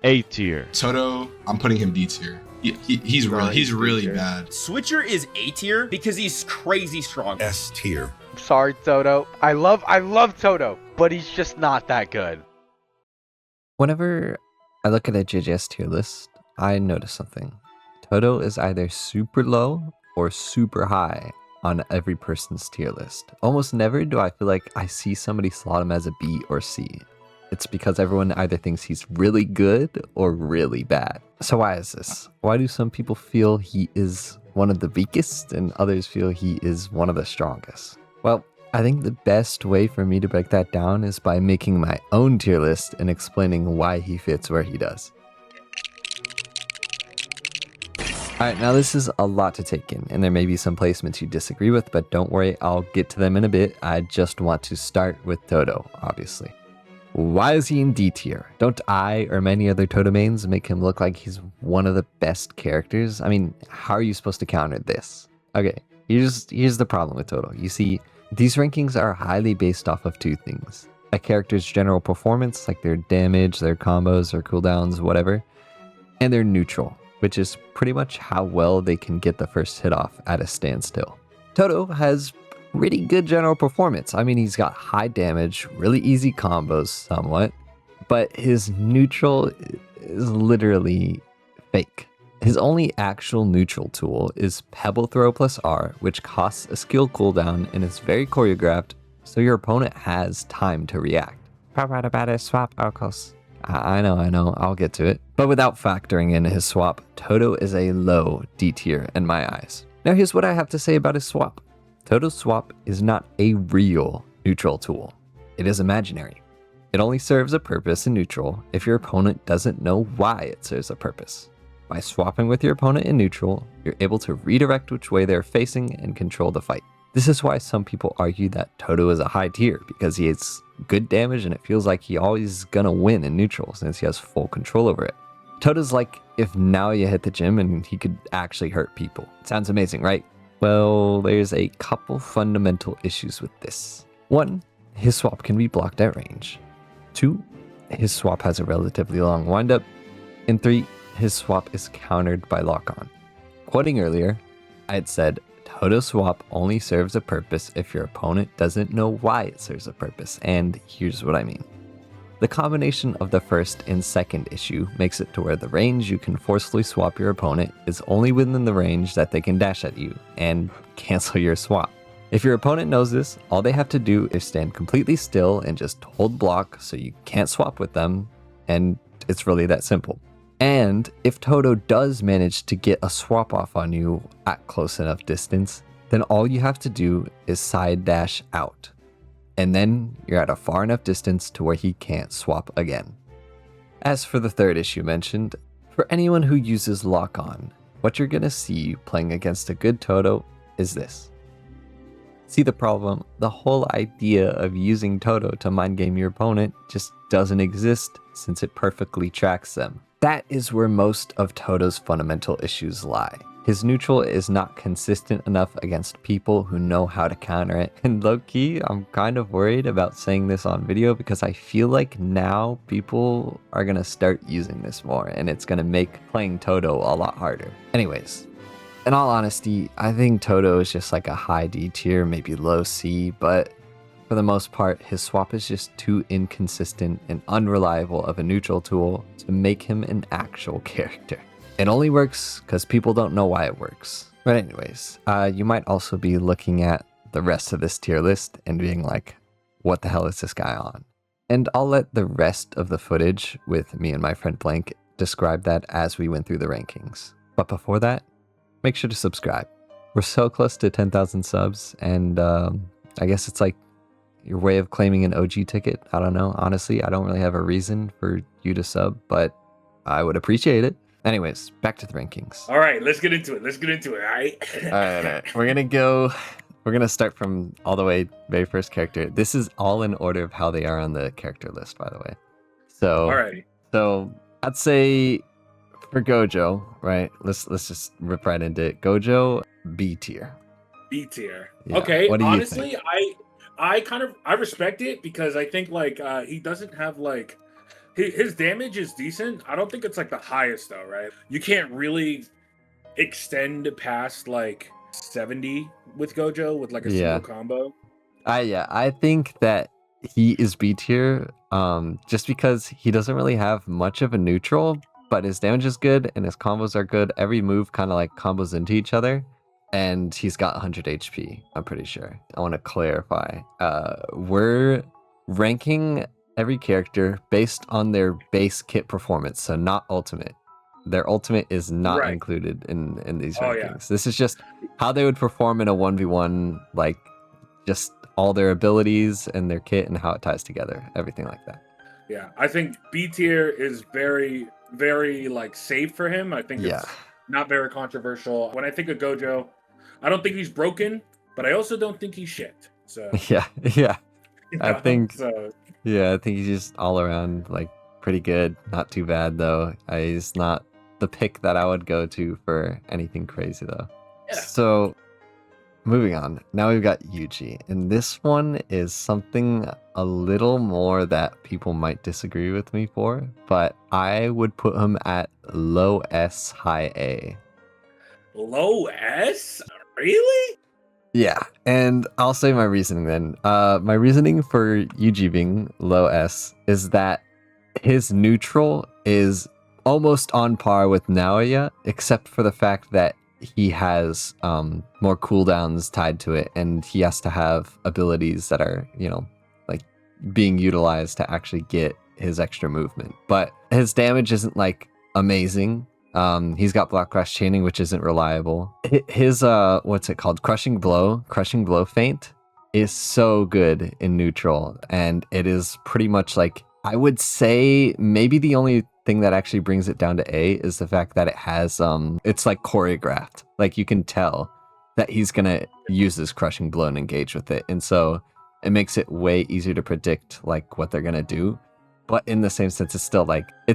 A tier. Todo, I'm putting him D tier. He's really bad. Switcher is A tier because he's crazy strong. S tier. Sorry, Todo. I love Todo, but he's just not that good. Whenever I look at a JJS tier list, I notice something. Todo is either super low or super high on every person's tier list. Almost never do I feel like I see somebody slot him as a B or C. It's because everyone either thinks he's really good or really bad. So why is this? Why do some people feel he is one of the weakest and others feel he is one of the strongest? Well, I think the best way for me to break that down is by making my own tier list and explaining why he fits where he does. Alright, now this is a lot to take in, and there may be some placements you disagree with, but don't worry, I'll get to them in a bit. I just want to start with Todo, obviously. Why is he in D tier? Don't I or many other Todo mains make him look like he's one of the best characters? I mean, how are you supposed to counter this? Okay, here's the problem with Todo. You see, these rankings are highly based off of two things. A character's general performance, like their damage, their combos, their cooldowns, whatever, and their neutral, which is pretty much how well they can get the first hit off at a standstill. Todo has pretty good general performance. I mean, he's got high damage, really easy combos somewhat, but his neutral is literally fake. His only actual neutral tool is Pebble Throw plus R, which costs a skill cooldown and is very choreographed, so your opponent has time to react. Swap outcosts. I know, I'll get to it. But without factoring in his swap, Todo is a low D tier in my eyes. Now here's what I have to say about his swap. Todo's swap is not a real neutral tool. It is imaginary. It only serves a purpose in neutral if your opponent doesn't know why it serves a purpose. By swapping with your opponent in neutral, you're able to redirect which way they're facing and control the fight. This is why some people argue that Todo is a high tier, because he has good damage and it feels like he always gonna win in neutral since he has full control over it. Todo's like if Naoya hit the gym and he could actually hurt people. Sounds amazing, right? Well, there's a couple fundamental issues with this. 1, his swap can be blocked at range. 2, his swap has a relatively long windup. And 3, his swap is countered by lock-on. Quoting earlier, I had said, Todo swap only serves a purpose if your opponent doesn't know why it serves a purpose, and here's what I mean. The combination of the first and second issue makes it to where the range you can forcefully swap your opponent is only within the range that they can dash at you and cancel your swap. If your opponent knows this, all they have to do is stand completely still and just hold block so you can't swap with them, and it's really that simple. And if Todo does manage to get a swap off on you at close enough distance, then all you have to do is side dash out. And then you're at a far enough distance to where he can't swap again. As for the third issue mentioned, for anyone who uses lock-on, what you're gonna see playing against a good Todo is this. See the problem? The whole idea of using Todo to mind game your opponent just doesn't exist since it perfectly tracks them. That is where most of Todo's fundamental issues lie. His neutral is not consistent enough against people who know how to counter it. And low-key, I'm kind of worried about saying this on video because I feel like now people are gonna start using this more and it's gonna make playing Todo a lot harder. Anyways, in all honesty, I think Todo is just like a high D tier, maybe low C, but for the most part, his swap is just too inconsistent and unreliable of a neutral tool to make him an actual character. It only works because people don't know why it works. But anyways, you might also be looking at the rest of this tier list and being like, what the hell is this guy on? And I'll let the rest of the footage with me and my friend Blank describe that as we went through the rankings. But before that, make sure to subscribe. We're so close to 10,000 subs, and I guess it's like your way of claiming an OG ticket. I don't know. Honestly, I don't really have a reason for you to sub, but I would appreciate it. Anyways, back to the rankings. All right, let's get into it. All right. All right. We're going to start from all the way, very first character. This is all in order of how they are on the character list, by the way. So, Alrighty. So I'd say for Gojo, right? Let's just rip right into it. Gojo, B tier. B tier. Yeah. Okay. What do you Honestly, think? I respect it because I think like he doesn't have like His damage is decent. I don't think it's like the highest though, right? You can't really extend past like 70 with Gojo with like a single combo. I think that he is B tier just because he doesn't really have much of a neutral, but his damage is good and his combos are good. Every move kind of like combos into each other, and he's got 100 HP, I'm pretty sure. I want to clarify. We're ranking every character based on their base kit performance, so not ultimate. Their ultimate is not included in these rankings. This is just how they would perform in a 1v1, like just all their abilities and their kit and how it ties together, everything like that. Yeah, I think B tier is very, very like safe for him. I think it's not very controversial. When I think of Gojo, I don't think he's broken, but I also don't think he's shit. So yeah. I think so. I think he's just all around like pretty good. Not too bad though. He's not the pick that I would go to for anything crazy though. Yeah. So moving on, now we've got Yuji, and this one is something a little more that people might disagree with me for, but I would put him at low S, high A. Low S? Really? Yeah, and I'll say my reasoning then. My reasoning for Yuji being low S is that his neutral is almost on par with Naoya, except for the fact that he has more cooldowns tied to it, and he has to have abilities that are, like being utilized to actually get his extra movement. But his damage isn't like amazing. He's got block crash chaining, which isn't reliable. His what's it called? Crushing blow feint is so good in neutral, and it is pretty much like, I would say maybe the only thing that actually brings it down to A is the fact that it has it's like choreographed. Like you can tell that he's gonna use this crushing blow and engage with it, and so it makes it way easier to predict like what they're gonna do. But in the same sense, it's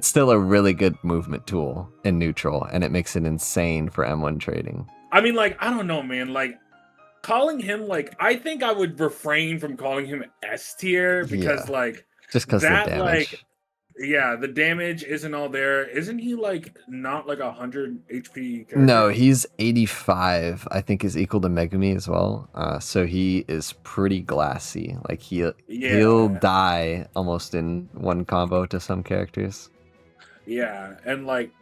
still a really good movement tool in neutral, and it makes it insane for M1 trading. I mean, like, I don't know, man. Like, calling him, like, I think I would refrain from calling him S tier because, like, just because the damage. Like, yeah, the damage isn't all there. Isn't he like not like 100 HP character? No, he's 85. I think is equal to Megumi as well. So he is pretty glassy. Like he'll die almost in one combo to some characters. Yeah, and like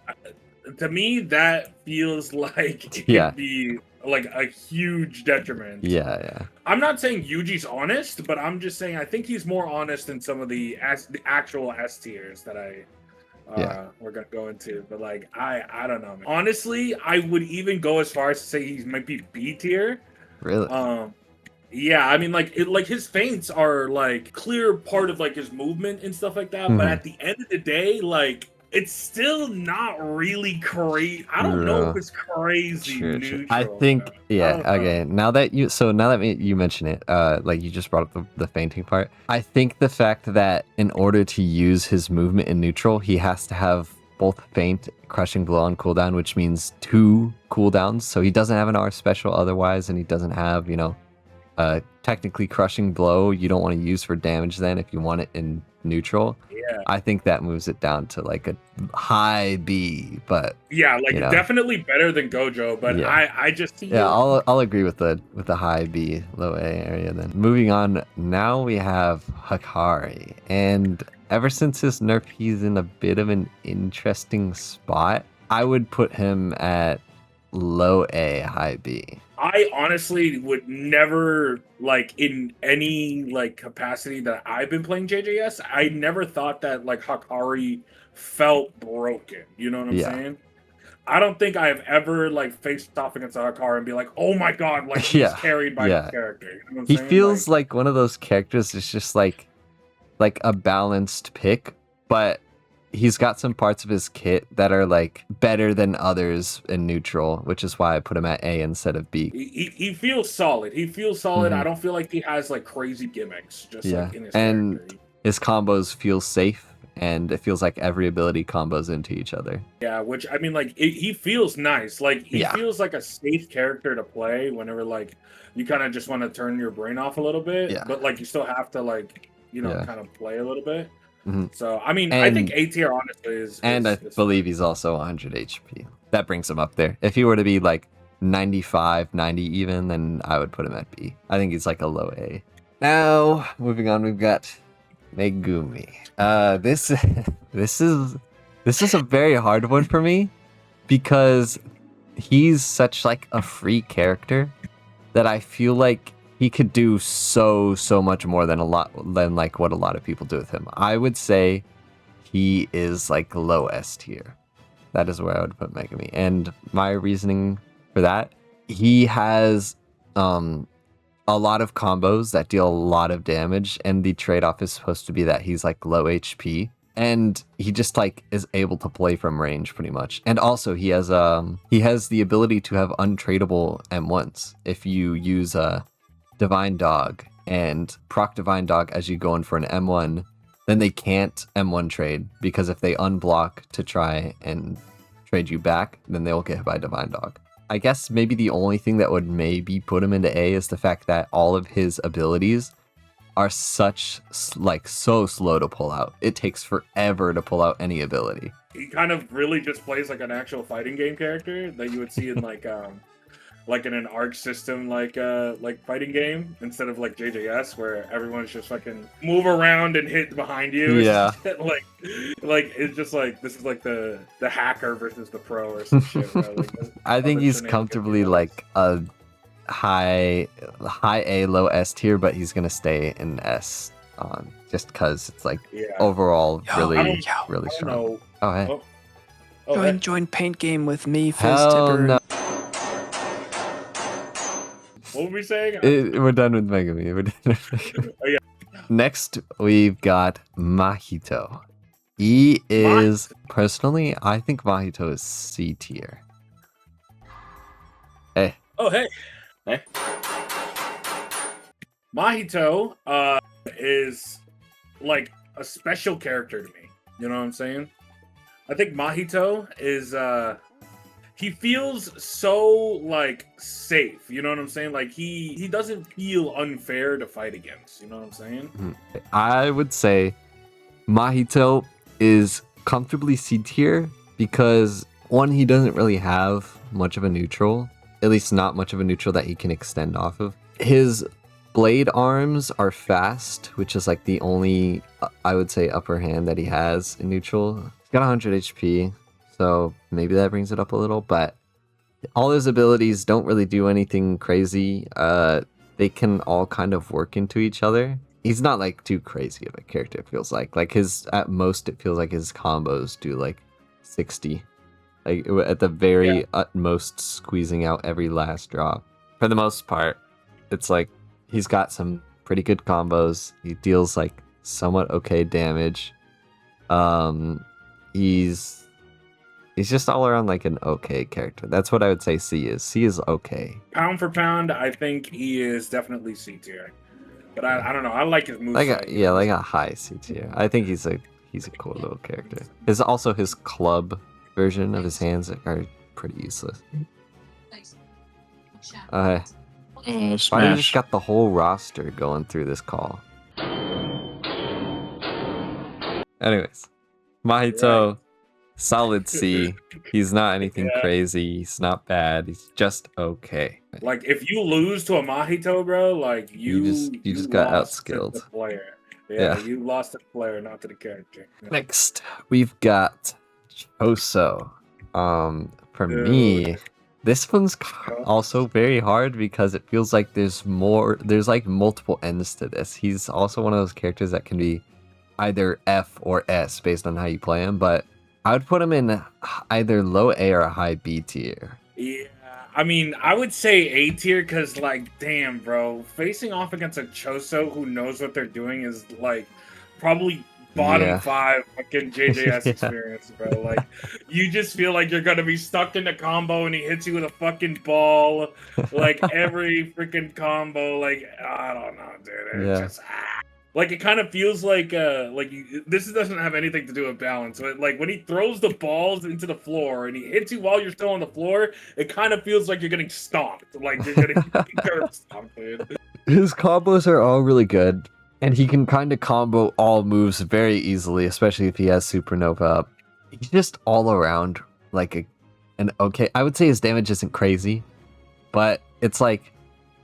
to me that feels like it could be like a huge detriment. Yeah. I'm not saying Yuji's honest, but I'm just saying I think he's more honest than some of the actual S tiers that we're gonna go into. But like I don't know, man. Honestly, I would even go as far as to say he might be B tier. Really? Yeah, I mean, like his feints are like clear part of like his movement and stuff like that. Mm-hmm. But at the end of the day, like, it's still not really crazy. I don't know if it's crazy. Neutral, I think, okay. Now that you mention it, like you just brought up the fainting part. I think the fact that in order to use his movement in neutral, he has to have both feint, crushing blow on cooldown, which means 2 cooldowns. So he doesn't have an R special otherwise, and he doesn't have, technically crushing blow. You don't want to use for damage then if you want it in neutral. I think that moves it down to like a high B, but definitely better than Gojo. But I just I'll agree with the high B, low A area. Then moving on, now we have Hakari, and ever since his nerf, he's in a bit of an interesting spot. I would put him at low A, high B. I honestly would never, like, in any, like, capacity that I've been playing JJS, I never thought that, like, Hakari felt broken. You know what I'm saying? I don't think I've ever, like, faced off against Hakari and be like, oh my god, like, he's carried by his character. You know what I'm saying? Feels like one of those characters that's just, like a balanced pick, but he's got some parts of his kit that are like better than others in neutral, which is why I put him at A instead of B. He feels solid. Mm-hmm. I don't feel like he has like crazy gimmicks. Just like in his character. His combos feel safe, and it feels like every ability combos into each other. Yeah, which I mean, like he feels nice. Like he feels like a safe character to play whenever like you kind of just want to turn your brain off a little bit, but like you still have to like kind of play a little bit. Mhm. So I mean, I think A tier honestly I believe he's also 100 HP. That brings him up there. If he were to be like 95, 90 even, then I would put him at B. I think he's like a low A. Now, moving on, we've got Megumi. This is a very hard one for me because he's such like a free character that I feel like he could do so much more than like what a lot of people do with him. I would say he is like low S tier. That is where I would put Megumi. And my reasoning for that, he has a lot of combos that deal a lot of damage, and the trade-off is supposed to be that he's like low HP, and he just like is able to play from range pretty much. And also he has the ability to have untradeable M1s. If you use a Divine Dog and proc Divine Dog as you go in for an M1, then they can't M1 trade, because if they unblock to try and trade you back, then they'll get hit by Divine Dog. I guess maybe the only thing that would maybe put him into A is the fact that all of his abilities are so slow to pull out. It takes forever to pull out any ability. He kind of really just plays like an actual fighting game character that you would see in like in an arc system, like fighting game, instead of like JJS where everyone's just fucking move around and hit behind you. Yeah. like it's just like this is like the hacker versus the pro or some shit. Right? Like, I think he's comfortably like a high A, low S tier, but he's gonna stay in S just because it's like overall really strong. Oh hey. Join paint game with me, Fizz Hell Tipper. no. What were we saying? We're done with Megumi. Oh, yeah. Next, we've got Mahito. He is, personally, I think Mahito is C tier. Hey. Oh, hey. Mahito is like a special character to me. You know what I'm saying? I think Mahito is he feels so like safe, you know what I'm saying? Like he doesn't feel unfair to fight against, you know what I'm saying? I would say Mahito is comfortably C tier because one, he doesn't really have much of a neutral, at least not much of a neutral that he can extend off of. His blade arms are fast, which is like the only, I would say, upper hand that he has in neutral. He's got 100 HP. So maybe that brings it up a little, but all his abilities don't really do anything crazy. They can all kind of work into each other. He's not like too crazy of a character, it feels like. Like at most, it feels like his combos do like 60. Like at the very utmost, squeezing out every last drop. For the most part, it's like he's got some pretty good combos. He deals like somewhat okay damage. He's just all around like an okay character. That's what I would say C is. C is okay. Pound for pound, I think he is definitely C tier. But I don't know. I like his moves. Like a high C tier. I think he's a cool little character. His club version of his hands are pretty useless. Why do you just got the whole roster going through this call? Anyways, Mahito. Solid C. He's not anything crazy. He's not bad. He's just okay. Like if you lose to a Mahito, bro, like you just got outskilled. The player. Yeah, you lost to the player, not to the character. Yeah. Next, we've got Choso. For me, this one's also very hard because it feels like there's like multiple ends to this. He's also one of those characters that can be either F or S based on how you play him, but I would put him in either low A or a high B tier. Yeah, I mean, I would say A tier because, like, damn, bro, facing off against a Choso who knows what they're doing is, like, probably bottom 5 fucking JJS experience, bro. Like, you just feel like you're gonna be stuck in the combo and he hits you with a fucking ball, like, every freaking combo. Like, I don't know, dude. It's just... Like, it kind of feels like this doesn't have anything to do with balance. But, like, when he throws the balls into the floor and he hits you while you're still on the floor, it kind of feels like you're getting stomped. Like, you're getting curb stomped, dude. His combos are all really good. And he can kind of combo all moves very easily, especially if he has Supernova up. He's just all around like an okay. I would say his damage isn't crazy, but it's like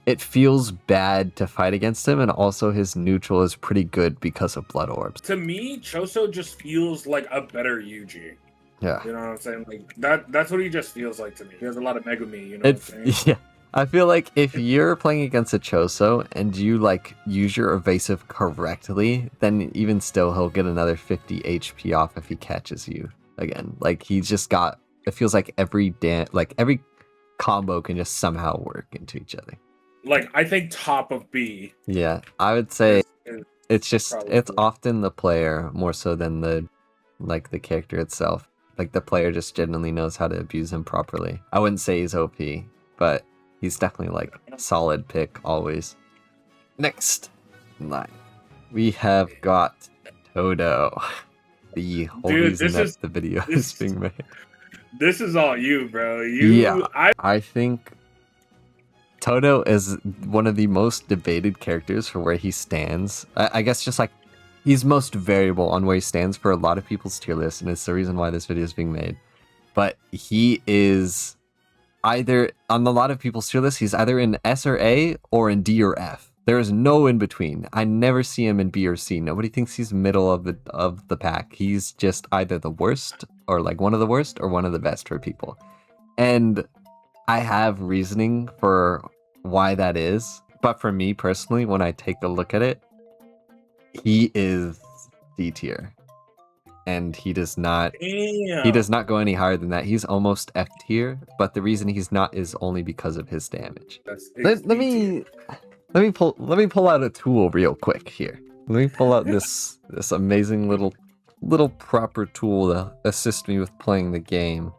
it feels bad to fight against him, and also his neutral is pretty good because of Blood Orbs. To me, Choso just feels like a better Yuji. Yeah. You know what I'm saying? Like that's what he just feels like to me. He has a lot of Megumi, you know what I'm saying? Yeah. I feel like if you're playing against a Choso and you like use your evasive correctly, then even still he'll get another 50 HP off if he catches you again. Like he's just got, it feels like every combo can just somehow work into each other. Like I think top of B. Yeah, I would say it's probably often the player more so than the character itself. Like the player just genuinely knows how to abuse him properly. I wouldn't say he's OP, but he's definitely like a solid pick always. Next line, we have got Todo, the whole reason that the video is being made. This is all you, bro. I think Todo is one of the most debated characters for where he stands. I guess just like he's most variable on where he stands for a lot of people's tier list, and it's the reason why this video is being made. But he is either on a lot of people's tier list, he's either in S or A or in D or F. There is no in between. I never see him in B or C. Nobody thinks he's middle of the pack. He's just either the worst or like one of the worst or one of the best for people. And I have reasoning for why that is. But for me personally, when I take a look at it, he is D tier. And he does not go any higher than that. He's almost F tier, but the reason he's not is only because of his damage. Let me pull out a tool real quick here. Let me pull out this amazing little proper tool to assist me with playing the game,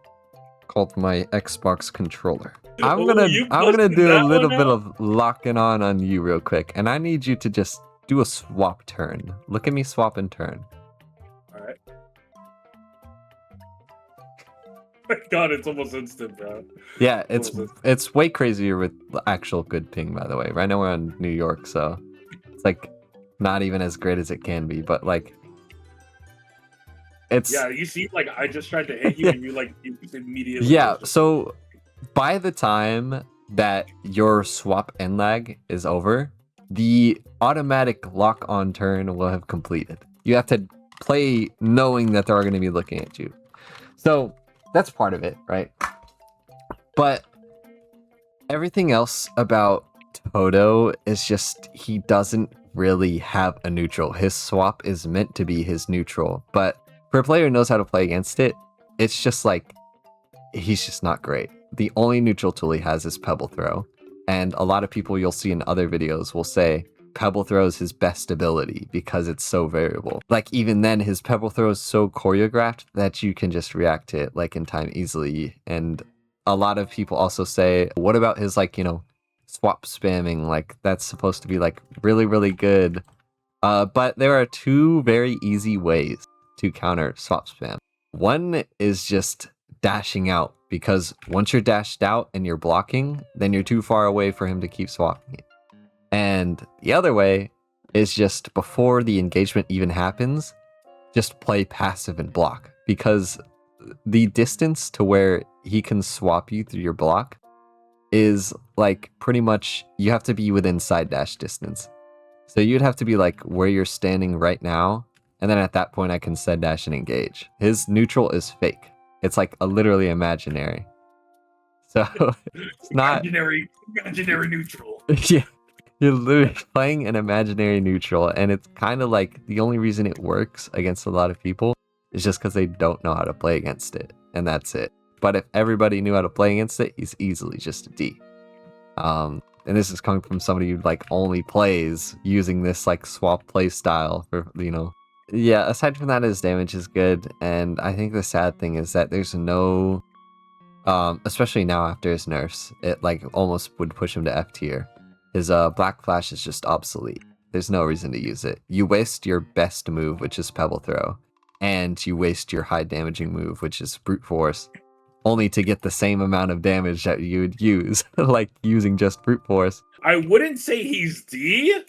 called my Xbox controller. I'm gonna do a little bit of locking on you real quick, and I need you to just do a swap turn. Look at me swap and turn. God, it's almost instant, bro. Yeah, it's way crazier with actual good ping, by the way. Right now we're on New York, so it's like not even as great as it can be, but like it's you see, like I just tried to hit you and you immediately. Yeah, so by the time that your swap end lag is over, the automatic lock on turn will have completed. You have to play knowing that they're going to be looking at you. So that's part of it, right? But everything else about Todo is just he doesn't really have a neutral. His swap is meant to be his neutral, but for a player who knows how to play against it, it's just like he's just not great. The only neutral tool he has is Pebble Throw, and a lot of people you'll see in other videos will say Pebble Throw is his best ability because it's so variable. Like even then, his Pebble Throw is so choreographed that you can just react to it like in time easily. And a lot of people also say, what about his swap spamming? Like that's supposed to be like really, really good. But there are two very easy ways to counter swap spam. One is just dashing out, because once you're dashed out and you're blocking, then you're too far away for him to keep swapping it. And the other way is just before the engagement even happens, just play passive and block, because the distance to where he can swap you through your block is like pretty much you have to be within side dash distance. So you'd have to be like where you're standing right now, and then at that point I can side dash and engage. His neutral is fake. It's like literally imaginary. So it's not imaginary neutral. Yeah. You're literally playing an imaginary neutral, and it's kind of like the only reason it works against a lot of people is just because they don't know how to play against it, and that's it. But if everybody knew how to play against it, he's easily just a D. And this is coming from somebody who like only plays using this like swap play style for Yeah, aside from that, his damage is good, and I think the sad thing is that there's no, especially now after his nerfs, it like almost would push him to F tier. His Black Flash is just obsolete. There's no reason to use it. You waste your best move, which is Pebble Throw, and you waste your high damaging move, which is Brute Force, only to get the same amount of damage that you would use, like using just Brute Force. I wouldn't say he's D,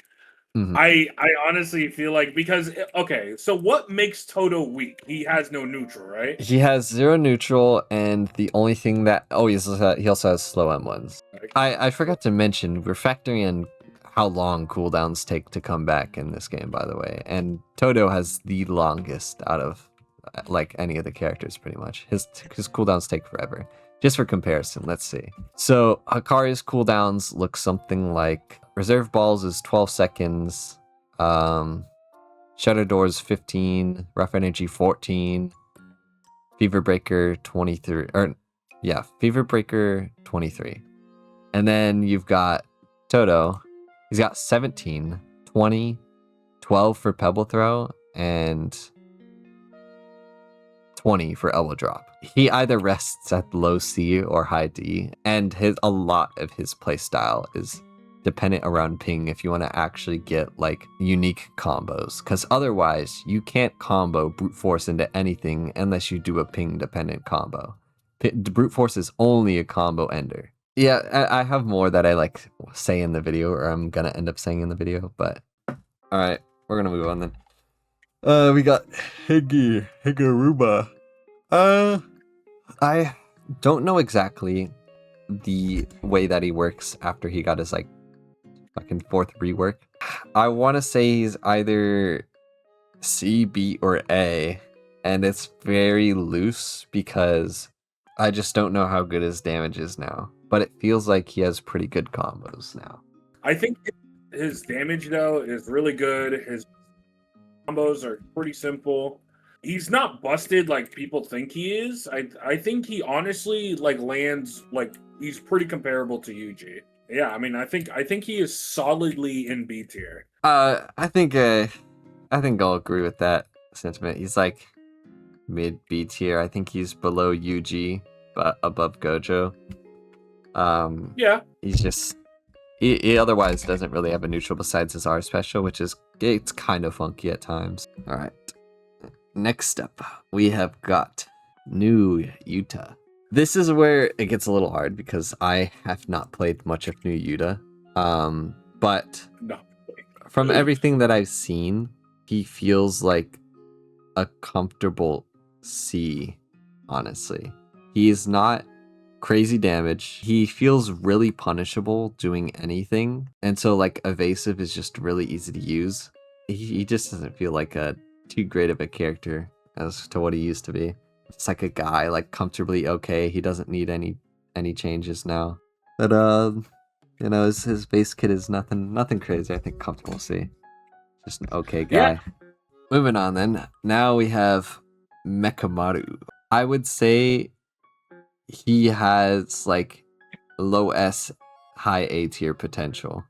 I honestly feel like because okay, so what makes Todo weak? He has no neutral, right? He has 0 neutral, and the only thing that he also has slow M1s. I forgot to mention we're factoring in how long cooldowns take to come back in this game, by the way, and Todo has the longest out of like any of the characters pretty much. His cooldowns take forever. Just for comparison, let's see. So Hakari's cooldowns look something like Reserve Balls is 12 seconds, Shutter Doors 15, Rough Energy 14, Fever Breaker 23, Fever Breaker 23. And then you've got Todo. He's got 17, 20, 12 for Pebble Throw, and 20 for Elbow Drop. He either rests at low C or high D, and a lot of his playstyle is dependent around ping if you want to actually get like unique combos, because otherwise you can't combo brute force into anything unless you do a ping dependent combo. Brute force is only a combo ender. Yeah, I have more that I like say in the video, or I'm gonna end up saying in the video, but alright, we're gonna move on then. We got Higuruma. I don't know exactly the way that he works after he got his like fucking 4th rework. I want to say he's either C, B, or A, and it's very loose because I just don't know how good his damage is now. But it feels like he has pretty good combos now. I think his damage though is really good. His combos are pretty simple. He's not busted like people think he is. I think he honestly like lands like he's pretty comparable to Yuji. Yeah, I mean I think he is solidly in B tier. I think I'll agree with that sentiment. He's like mid B tier. I think he's below Yuji but above Gojo. Yeah. He's just he otherwise doesn't really have a neutral besides his R special, which is it's kind of funky at times. All right. Next up, we have got new Yuta. This is where it gets a little hard because I have not played much of new Yuta. But from everything that I've seen, he feels like a comfortable C, honestly. He is not crazy damage. He feels really punishable doing anything. And so like evasive is just really easy to use. He just doesn't feel like too great of a character as to what he used to be. It's like a guy like comfortably okay. He doesn't need any changes now. But you know, his base kit is nothing crazy. I think comfortable C. Just an okay guy. Yeah. Moving on then. Now we have Mechamaru. I would say he has like low S, high A tier potential.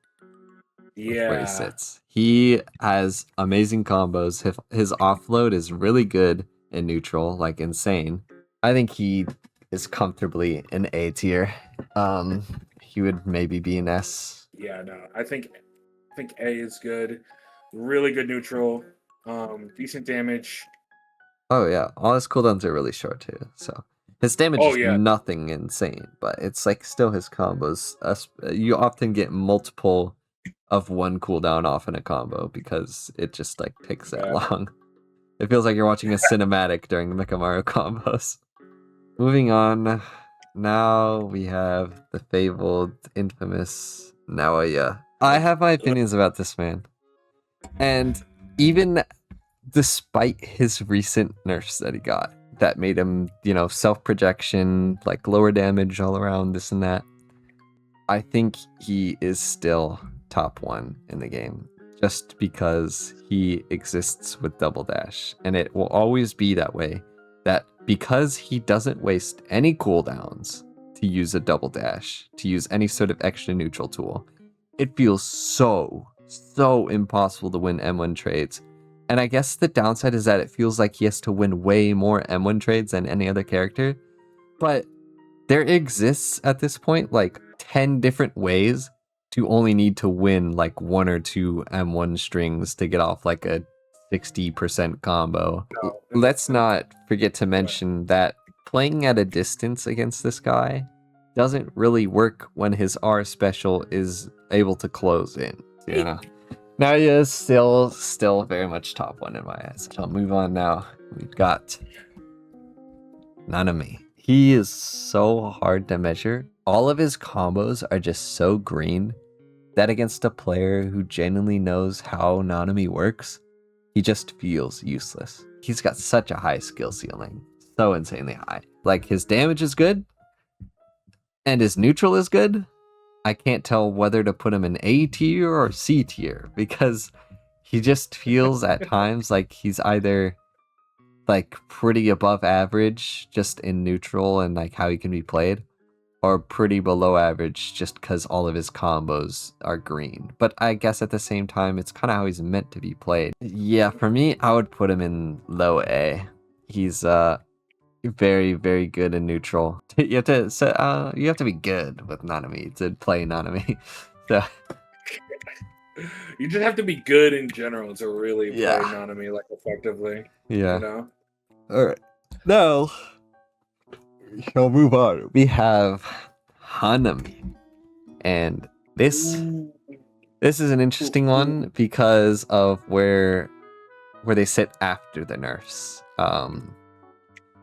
Yeah. Where he sits. He has amazing combos. His offload is really good in neutral, like insane. I think he is comfortably in A tier. He would maybe be an S. Yeah, no. I think A is good. Really good neutral. Decent damage. Oh yeah, all his cooldowns are really short too. So his damage is nothing insane, but it's like still his combos. You often get multiple of one cooldown off in a combo because it just like takes that long. It feels like you're watching a cinematic during the Mechamaru combos. Moving on, now we have the fabled, infamous Naoya. I have my opinions about this man. And even despite his recent nerfs that he got, that made him, you know, self-projection, like lower damage all around, this and that, I think he is still top 1 in the game. Just because he exists with Double Dash. And it will always be that way. That because he doesn't waste any cooldowns to use a Double Dash, to use any sort of extra neutral tool, it feels so impossible to win M1 trades. And I guess the downside is that it feels like he has to win way more M1 trades than any other character. But there exists at this point like 10 different ways to only need to win like 1 or 2 M1 strings to get off like a 60% combo. Let's not forget to mention that playing at a distance against this guy doesn't really work when his R special is able to close in. Yeah. Naoya is still very much top one in my eyes. So I'll move on now. We've got Nanami. He is so hard to measure. All of his combos are just so green that against a player who genuinely knows how Nanami works, he just feels useless. He's got such a high skill ceiling. So insanely high. Like, his damage is good, and his neutral is good. I can't tell whether to put him in A tier or C tier, because he just feels at times like he's either like pretty above average just in neutral and like how he can be played, or pretty below average just because all of his combos are green. But I guess at the same time, it's kind of how he's meant to be played. Yeah, for me, I would put him in low A. He's very, very good in neutral. You have to be good with Nanami to play Nanami. So you just have to be good in general to really play Nanami like effectively. Yeah. You know? All right. Now, shall move on. We have Hanami, and this is an interesting one because of where they sit after the nerfs.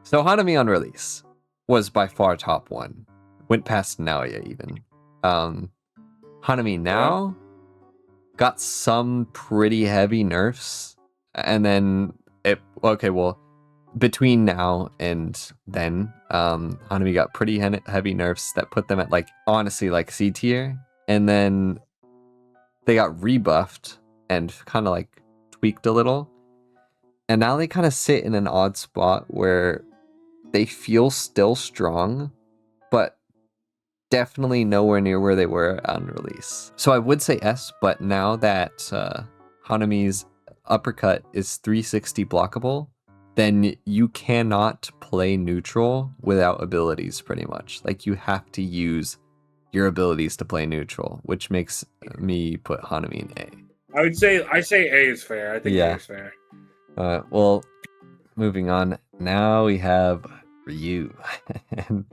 So Hanami on release was by far top one, went past Naoya even. Hanami now got some pretty heavy nerfs, and then between now and then, Hanami got pretty heavy nerfs that put them at honestly C tier, and then they got rebuffed and kind of tweaked a little, and now they kind of sit in an odd spot where they feel still strong, but definitely nowhere near where they were on release. So I would say S, but now that Hanami's uppercut is 360 blockable, then you cannot play neutral without abilities pretty much. You have to use your abilities to play neutral, which makes me put Hanami in A. I say A is fair. I think A is fair. Well, moving on. Now we have Ryu. And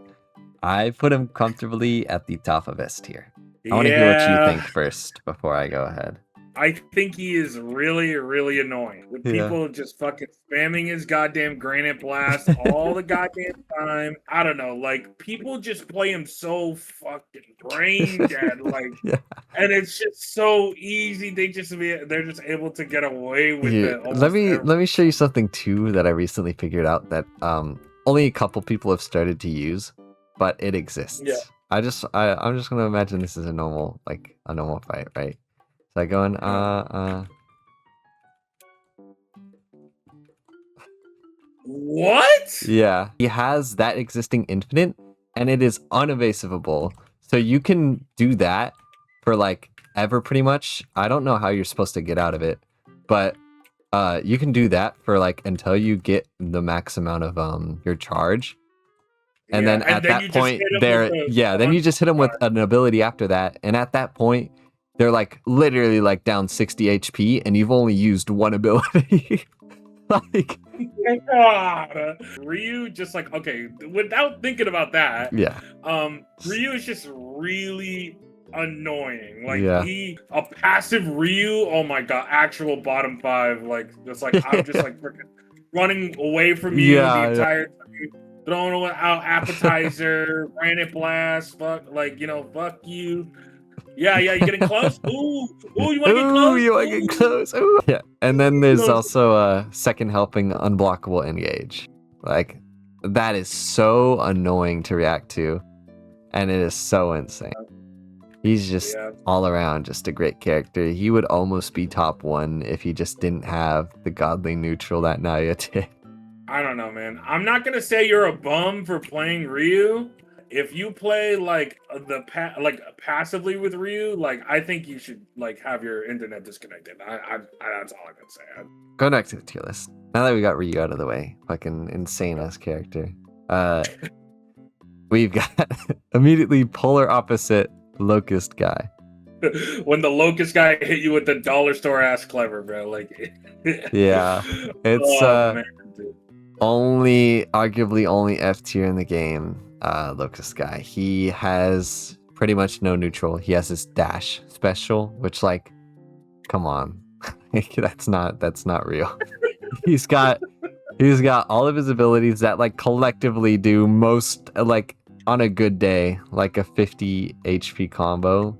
I put him comfortably at the top of S tier. I want to hear what you think first before I go ahead. I think he is really, really annoying with people just fucking spamming his goddamn Granite Blast all the goddamn time. I don't know, people just play him so fucking brain dead, and it's just so easy. They're just able to get away with it. Let me show you something too that I recently figured out that only a couple people have started to use, but it exists. Yeah. I'm just gonna imagine this is a normal fight, right? So I go in, What? Yeah. He has that existing infinite, and it is unevasiveable. So you can do that for ever pretty much. I don't know how you're supposed to get out of it, but you can do that for until you get the max amount of your charge. And then at that point then you just hit them with an ability after that, and at that point they're literally down 60 HP, and you've only used one ability. God. Ryu just okay, without thinking about that. Yeah. Ryu is just really annoying. He a passive Ryu, oh my god, actual bottom 5, I'm just freaking running away from you the entire time. Throwing out appetizer, Granite Blast, fuck you. Yeah, you getting close? Ooh, you want to get close? You want to get close? Ooh. Yeah, and then there's also a second helping unblockable engage. That is so annoying to react to, and it is so insane. He's just all around just a great character. He would almost be top 1 if he just didn't have the godly neutral that Naoya did. I don't know, man. I'm not gonna say you're a bum for playing Ryu. If you play passively with Ryu, I think you should have your internet disconnected. I that's all I can say. Go next to the tier list. Now that we got Ryu out of the way, fucking insane ass character. We've got immediately polar opposite Locust guy. When the Locust guy hit you with the dollar store ass clever, bro. Yeah, it's arguably only F tier in the game. Locust guy. He has pretty much no neutral. He has his dash special, which come on. That's not real. He's got all of his abilities that like collectively do most like on a good day like a 50 HP combo.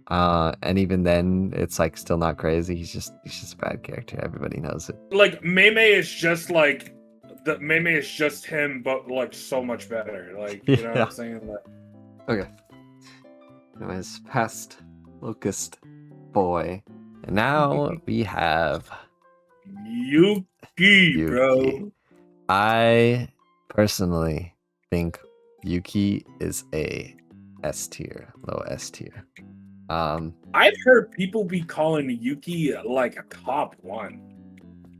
And even then it's like still not crazy. He's just a bad character. Everybody knows it. Like Mei Mei is just like Mei Mei is just him, but like so much better. Like you know what I'm saying? Like, okay. Anyways, past Locust Boy. And now we have Yuki, bro. I personally think Yuki is a S tier, low S tier. I've heard people be calling Yuki like a top one.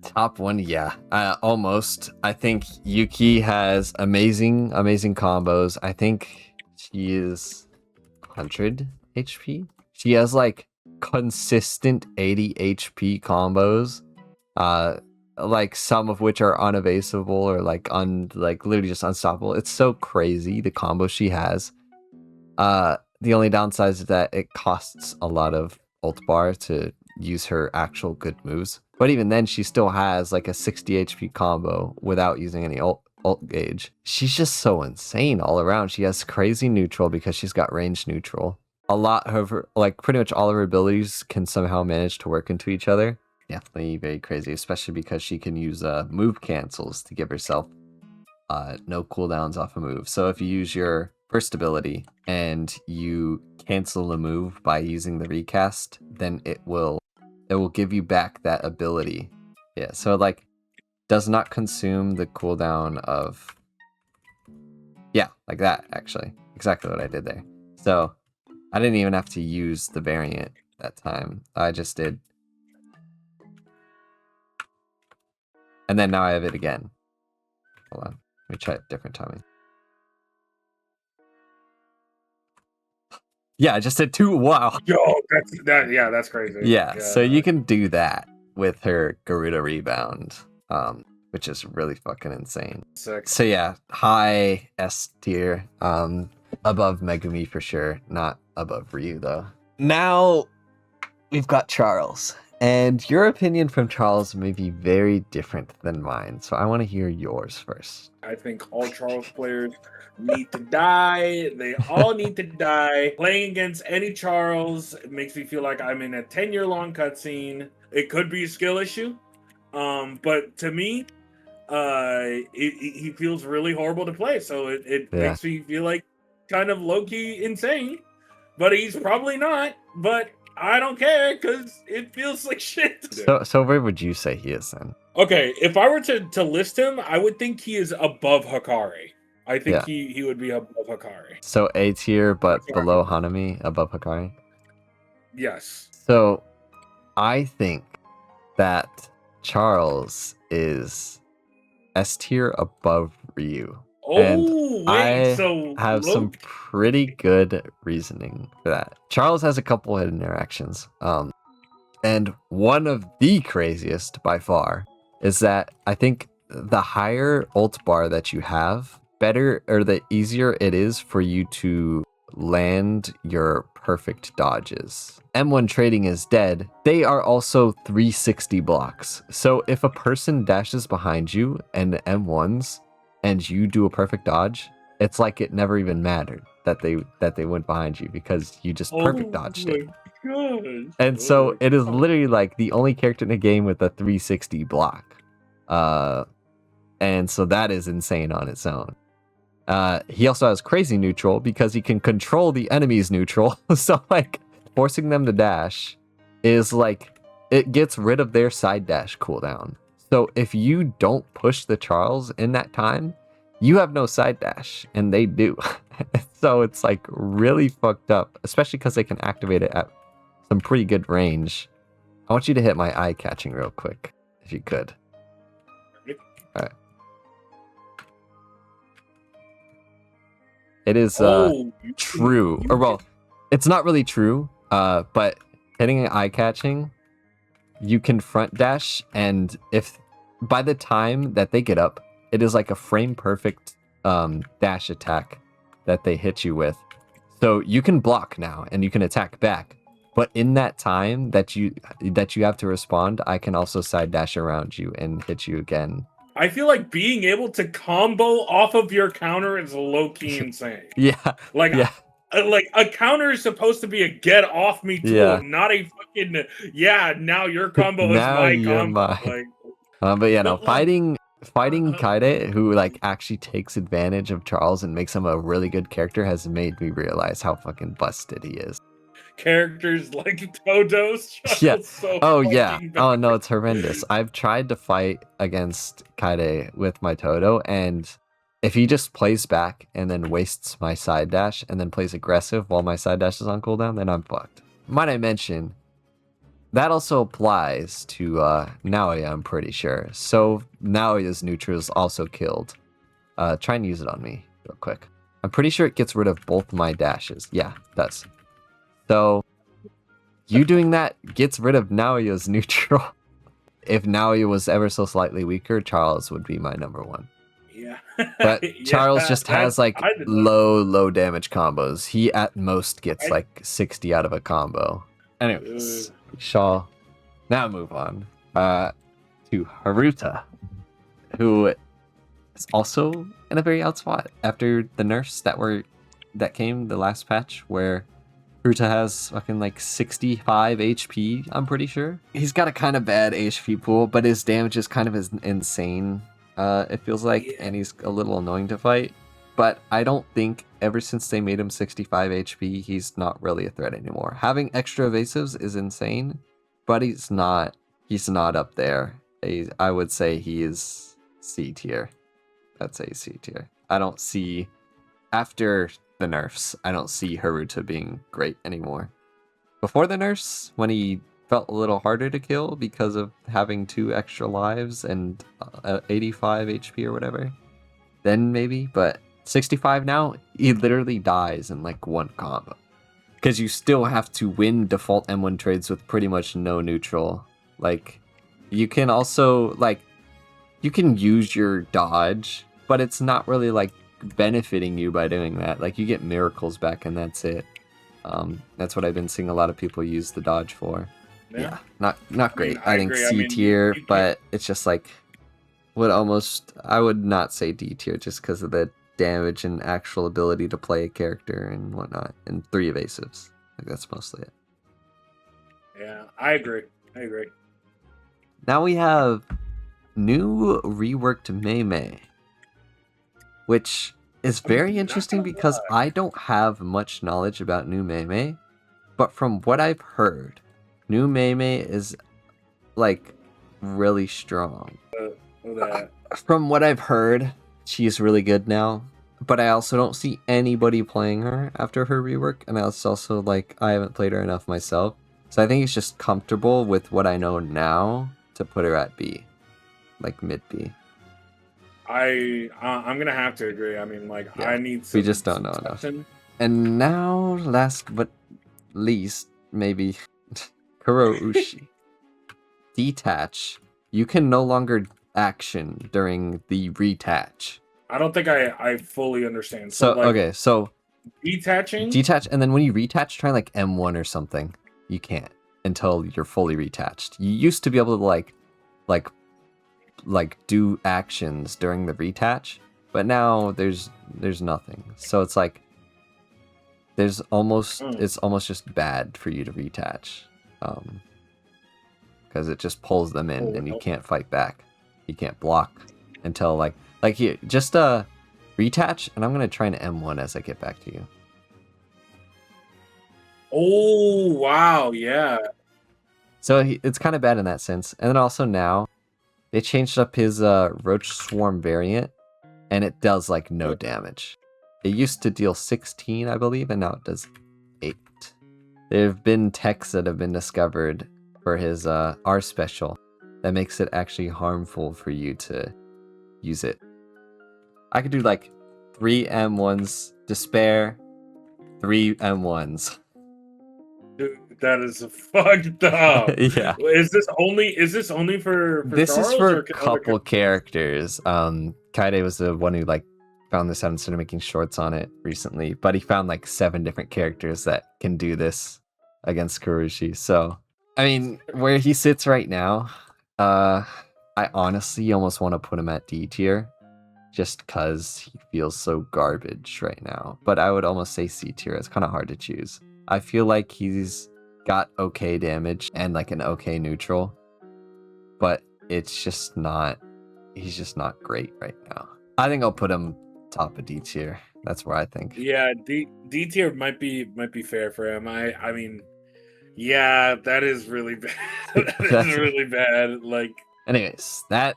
Top one, yeah. Almost. I think Yuki has amazing combos. I think she is 100 HP. She has like consistent 80 HP combos. Like some of which are unevasible or like literally just unstoppable. It's so crazy the combo she has. The only downside is that it costs a lot of ult bar to use her actual good moves. But even then, she still has like a 60 HP combo without using any ult gauge. She's just so insane all around. She has crazy neutral because she's got range neutral. A lot of her, like pretty much all of her abilities can somehow manage to work into each other. Definitely very crazy, especially because she can use move cancels to give herself no cooldowns off a move. So if you use your first ability and you cancel a move by using the recast, then it will give you back that ability. Yeah, so it like does not consume the cooldown of, yeah, like that actually. Exactly what I did there. So I didn't even have to use the variant that time. I just did. And then now I have it again. Hold on. Let me try it different timing. Yeah, I just did 2. Wow. Yo, that's crazy. Yeah, so you can do that with her Garuda rebound, which is really fucking insane. Sick. So yeah, high S tier, above Megumi for sure, not above Ryu though. Now we've got Charles. And your opinion from Charles may be very different than mine, so I want to hear yours first. I think all Charles players need to die. They all need to die. Playing against any Charles, it makes me feel like I'm in a 10-year-long cutscene. It could be a skill issue, but to me, he feels really horrible to play. So it makes me feel like kind of low-key insane, but he's probably not. But I don't care because it feels like shit. So where would you say he is then? Okay, if I were to list him, I would think he is above Hakari. I think he would be above Hakari. So A tier, but below Hanami, above Hakari? Yes. So I think that Charles is S tier above Ryu. And I have some pretty good reasoning for that. Charles has a couple hidden interactions. And one of the craziest by far is that I think the higher ult bar that you have, better or the easier it is for you to land your perfect dodges. M1 trading is dead. They are also 360 blocks. So if a person dashes behind you and M1s and you do a perfect dodge, it's like it never even mattered that they went behind you because you just perfect dodged it. God. And so it is literally like the only character in the game with a 360 block. And so that is insane on its own. He also has crazy neutral because he can control the enemy's neutral. So like forcing them to dash is like, it gets rid of their side dash cooldown. So if you don't push the Charles in that time, you have no side dash, and they do. So it's like really fucked up, especially because they can activate it at some pretty good range. I want you to hit my eye catching real quick, if you could. All right. It is true, or well, it's not really true, but hitting an eye catching, you can front dash, and if by the time that they get up, it is like a frame perfect dash attack that they hit you with. So you can block now and you can attack back, But in that time that you have to respond, I can also side dash around you and hit you again. I feel like being able to combo off of your counter is low-key insane. Yeah. Like, yeah. Like a counter is supposed to be a get off me tool, not a fucking now your combo is my combo. Like, but yeah, no, fighting Kaede, who like actually takes advantage of Charles and makes him a really good character, has made me realize how fucking busted he is. Characters like Todo's. Yeah. So oh yeah. bad. Oh no, it's horrendous. I've tried to fight against Kaede with my Todo, and if he just plays back and then wastes my side dash and then plays aggressive while my side dash is on cooldown, then I'm fucked. Might I mention, that also applies to Naoya, I'm pretty sure. So Naoya's neutral is also killed. Try and use it on me real quick. I'm pretty sure it gets rid of both my dashes. Yeah, it does. So you doing that gets rid of Naoya's neutral. If Naoya was ever so slightly weaker, Charles would be my number one. Yeah. But Charles just has like low damage combos. He at most gets like 60 out of a combo. Anyways, shall now move on to Haruta, who is also in a very out spot after the nerfs that came the last patch, where Haruta has fucking like 65 HP, I'm pretty sure. He's got a kind of bad HP pool, but his damage is kind of insane. It feels like, and he's a little annoying to fight. But I don't think ever since they made him 65 HP, he's not really a threat anymore. Having extra evasives is insane, but he's not up there. I would say he is C tier. I'd say C tier. I don't see, after the nerfs, I don't see Haruta being great anymore. Before the nerfs, when he felt a little harder to kill because of having 2 extra lives and 85 HP or whatever, then maybe, but 65 now, he literally dies in like 1 combo. Because you still have to win default M1 trades with pretty much no neutral. Like, you can also, like, you can use your dodge, but it's not really like benefiting you by doing that. Like, you get miracles back and that's it. That's what I've been seeing a lot of people use the dodge for. Yeah, not great. I think C tier, but it's just like I would not say D tier just because of the damage and actual ability to play a character and whatnot, and 3 evasives. Like, that's mostly it. Yeah, I agree. Now we have new reworked Mei Mei, which is very interesting because I don't have much knowledge about new Mei Mei, but from what I've heard, new Mei Mei is like really strong. From what I've heard, she's really good now, but I also don't see anybody playing her after her rework, and it's also like I haven't played her enough myself, so I think it's just comfortable with what I know now to put her at B, like mid B. I'm gonna have to agree. I mean, like, yeah, I need some, we just don't know enough. And now, last but least, maybe Kurourushi. Detach. You can no longer action during the retach. I don't think I fully understand. So like, okay, so detach, and then when you retach, try like M1 or something. You can't until you're fully retached. You used to be able to like do actions during the retach, but now there's nothing. So it's like it's almost just bad for you to retach, because it just pulls them in and you can't fight back. You can't block until like here, just retach, and I'm gonna try an M1 as I get back to you. Oh wow, yeah. So it's kind of bad in that sense. And then also now they changed up his Roach Swarm variant, and it does like no damage. It used to deal 16, I believe, and now it does 8. There have been techs that have been discovered for his R special that makes it actually harmful for you to use it. I could do like 3 M1s, Despair, 3 M1s. Dude, that is fucked up. Yeah. Is this only for this Charles, is for or a couple characters. Kaede was the one who like found this out and started making shorts on it recently, but he found like 7 different characters that can do this. against Kurourushi. So, I mean, where he sits right now, I honestly almost want to put him at D tier, just because he feels so garbage right now. But I would almost say C tier. It's kind of hard to choose. I feel like he's got okay damage and like an okay neutral, but it's just not, he's just not great right now. I think I'll put him top of D tier. That's where I think. Yeah, D tier might be fair for him. I mean, yeah, that is really bad. That is really bad. Like, anyways, that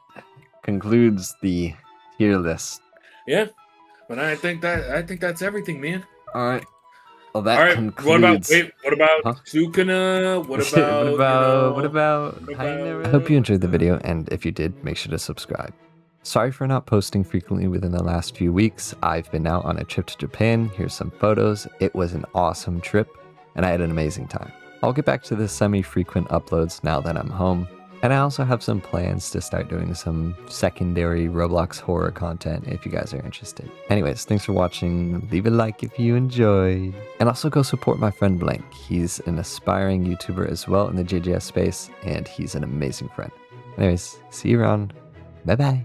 concludes the tier list. Yeah, but I think that's everything, man. All right. Well, that concludes. What about Sukuna? What about what about Hainare? I hope you enjoyed the video, and if you did, make sure to subscribe. Sorry for not posting frequently within the last few weeks. I've been out on a trip to Japan. Here's some photos. It was an awesome trip, and I had an amazing time. I'll get back to the semi-frequent uploads now that I'm home. And I also have some plans to start doing some secondary Roblox horror content if you guys are interested. Anyways, thanks for watching. Leave a like if you enjoyed. And also go support my friend Blank. He's an aspiring YouTuber as well in the JJS space, and he's an amazing friend. Anyways, see you around. Bye-bye.